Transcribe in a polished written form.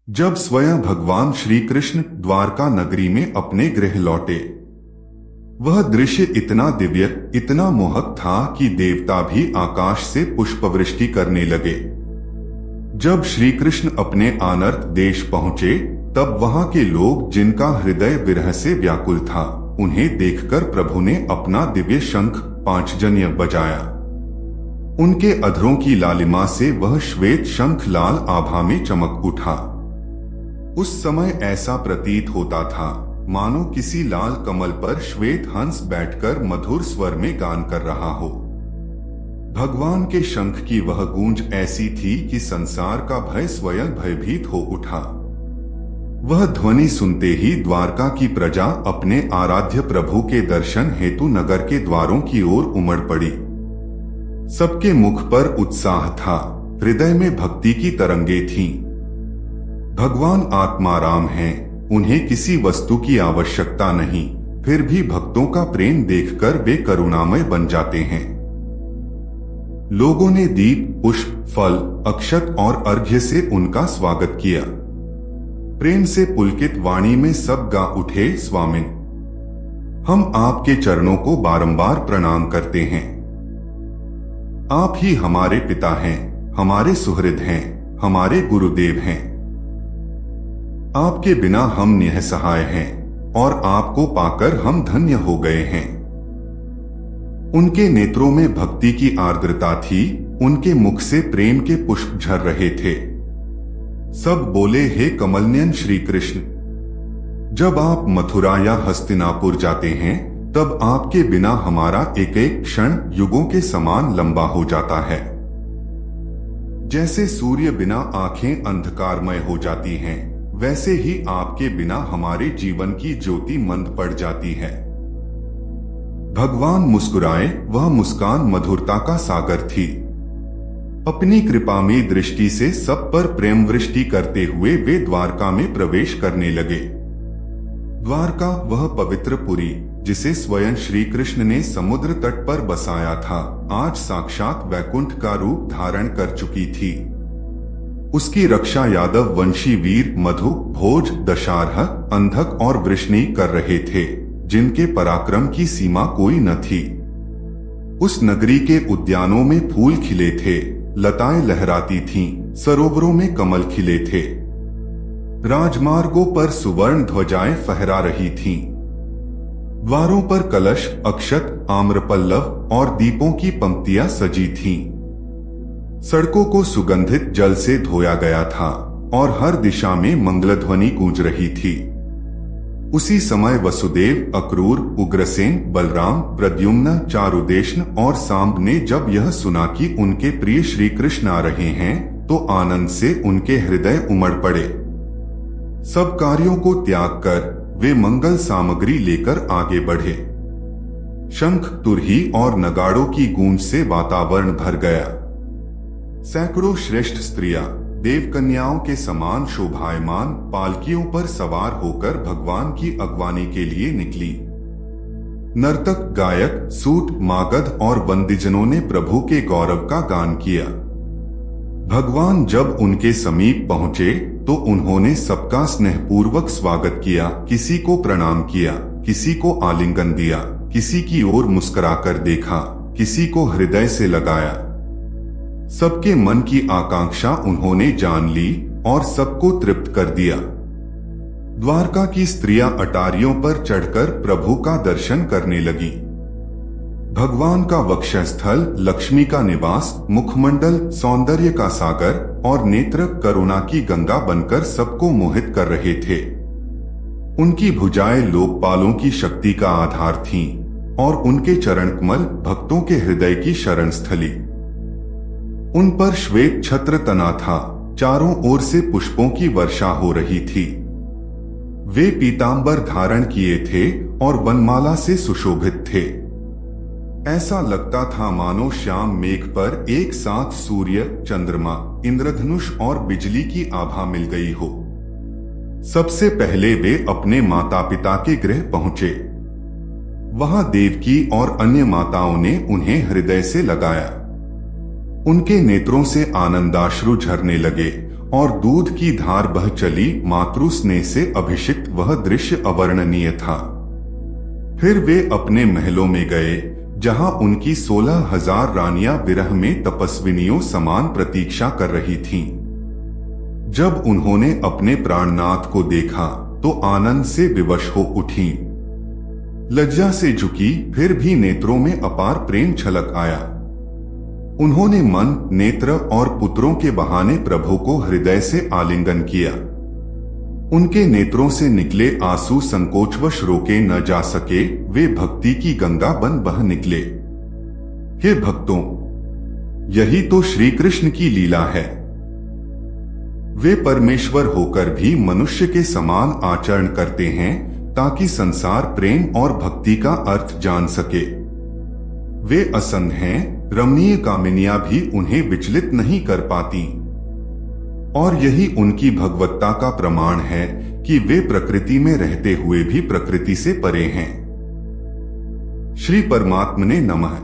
जब स्वयं भगवान श्री कृष्ण द्वारका नगरी में अपने गृह लौटे, वह दृश्य इतना दिव्य, इतना मोहक था कि देवता भी आकाश से पुष्पवृष्टि करने लगे। जब श्री कृष्ण अपने आनर्त देश पहुंचे, तब वहां के लोग, जिनका हृदय विरह से व्याकुल था, उन्हें देखकर प्रभु ने अपना दिव्य शंख पांचजन्य बजाया। उनके अधरों की लालिमा से वह श्वेत शंख लाल आभा में चमक उठा। उस समय ऐसा प्रतीत होता था मानो किसी लाल कमल पर श्वेत हंस बैठकर मधुर स्वर में गान कर रहा हो। भगवान के शंख की वह गूंज ऐसी थी कि संसार का भय स्वयं भयभीत हो उठा। वह ध्वनि सुनते ही द्वारका की प्रजा अपने आराध्य प्रभु के दर्शन हेतु नगर के द्वारों की ओर उमड़ पड़ी। सबके मुख पर उत्साह था, हृदय में भक्ति की तरंगे थीं। भगवान आत्माराम हैं, उन्हें किसी वस्तु की आवश्यकता नहीं, फिर भी भक्तों का प्रेम देखकर वे करुणामय बन जाते हैं। लोगों ने दीप, पुष्प, फल, अक्षत और अर्घ्य से उनका स्वागत किया। प्रेम से पुलकित वाणी में सब गा उठे, स्वामिन, हम आपके चरणों को बारंबार प्रणाम करते हैं। आप ही हमारे पिता हैं, हमारे सुहृद हैं, हमारे गुरुदेव हैं। आपके बिना हम निःसहाय हैं और आपको पाकर हम धन्य हो गए हैं। उनके नेत्रों में भक्ति की आर्द्रता थी, उनके मुख से प्रेम के पुष्प झर रहे थे। सब बोले, हे कमलनयन श्री कृष्ण, जब आप मथुरा या हस्तिनापुर जाते हैं, तब आपके बिना हमारा एक एक क्षण युगों के समान लंबा हो जाता है। जैसे सूर्य बिना आंखें अंधकारमय हो जाती हैं, वैसे ही आपके बिना हमारे जीवन की ज्योति मंद पड़ जाती है। भगवान मुस्कुराए, वह मुस्कान मधुरता का सागर थी। अपनी कृपामयी दृष्टि से सब पर प्रेम वृष्टि करते हुए वे द्वारका में प्रवेश करने लगे। द्वारका, वह पवित्र पुरी जिसे स्वयं श्री कृष्ण ने समुद्र तट पर बसाया था, आज साक्षात वैकुंठ का रूप धारण कर चुकी थी। उसकी रक्षा यादव वंशी वीर मधु, भोज, दशारह, अंधक और वृष्णि कर रहे थे, जिनके पराक्रम की सीमा कोई न थी। उस नगरी के उद्यानों में फूल खिले थे, लताएं लहराती थीं, सरोवरों में कमल खिले थे। राजमार्गों पर सुवर्ण ध्वजाएं फहरा रही थीं। द्वारों पर कलश, अक्षत, आम्रपल्लव और दीपों की पंक्तियां सजी थीं। सड़कों को सुगंधित जल से धोया गया था और हर दिशा में मंगलध्वनि गूंज रही थी। उसी समय वसुदेव, अक्रूर, उग्रसेन, बलराम, प्रद्युम्न, चारुदेशन और सांब ने जब यह सुना कि उनके प्रिय श्री कृष्ण आ रहे हैं, तो आनंद से उनके हृदय उमड़ पड़े। सब कार्यों को त्याग कर वे मंगल सामग्री लेकर आगे बढ़े। शंख, तुरही और नगाड़ों की गूंज से वातावरण भर गया। सैकड़ों श्रेष्ठ स्त्रियां देवकन्याओं के समान शोभायमान पालकियों पर सवार होकर भगवान की अगवानी के लिए निकली। नर्तक, गायक, सूत, मागध और वंदिजनों ने प्रभु के गौरव का गान किया। भगवान जब उनके समीप पहुंचे, तो उन्होंने सबका स्नेहपूर्वक स्वागत किया, किसी को प्रणाम किया, किसी को आलिंगन दिया, किसी की ओर मुस्कुराकर देखा, किसी को हृदय से लगाया। सबके मन की आकांक्षा उन्होंने जान ली और सबको तृप्त कर दिया। द्वारका की स्त्रियां अटारियों पर चढ़कर प्रभु का दर्शन करने लगी। भगवान का वक्षस्थल लक्ष्मी का निवास, मुखमंडल सौंदर्य का सागर और नेत्र करुणा की गंगा बनकर सबको मोहित कर रहे थे। उनकी भुजाएं लोकपालों की शक्ति का आधार थीं और उनके चरण कमल भक्तों के हृदय की शरण स्थली। उन पर श्वेत छत्र तना था, चारों ओर से पुष्पों की वर्षा हो रही थी। वे पीतांबर धारण किए थे और वनमाला से सुशोभित थे। ऐसा लगता था मानो श्याम मेघ पर एक साथ सूर्य, चंद्रमा, इंद्रधनुष और बिजली की आभा मिल गई हो। सबसे पहले वे अपने माता पिता के गृह पहुंचे। वहां देवकी और अन्य माताओं ने उन्हें हृदय से लगाया। उनके नेत्रों से आनंदाश्रु झरने लगे और दूध की धार बह चली मातृ स्नेह से अभिषिक्त वह दृश्य अवर्णनीय था। फिर वे अपने महलों में गए, जहां उनकी 16,000 रानियां विरह में तपस्विनियों समान प्रतीक्षा कर रही थीं। जब उन्होंने अपने प्राणनाथ को देखा तो आनंद से विवश हो उठी, लज्जा से झुकी, फिर भी नेत्रों में अपार प्रेम छलक आया। उन्होंने मन, नेत्र और पुत्रों के बहाने प्रभु को हृदय से आलिंगन किया। उनके नेत्रों से निकले आंसू संकोचवश रोके न जा सके, वे भक्ति की गंगा बन बह निकले। हे भक्तों, यही तो श्री कृष्ण की लीला है। वे परमेश्वर होकर भी मनुष्य के समान आचरण करते हैं, ताकि संसार प्रेम और भक्ति का अर्थ जान सके। वे असंग हैं, रमणीय कामिनियां भी उन्हें विचलित नहीं कर पाती, और यही उनकी भगवत्ता का प्रमाण है कि वे प्रकृति में रहते हुए भी प्रकृति से परे हैं। श्री परमात्मने नमः।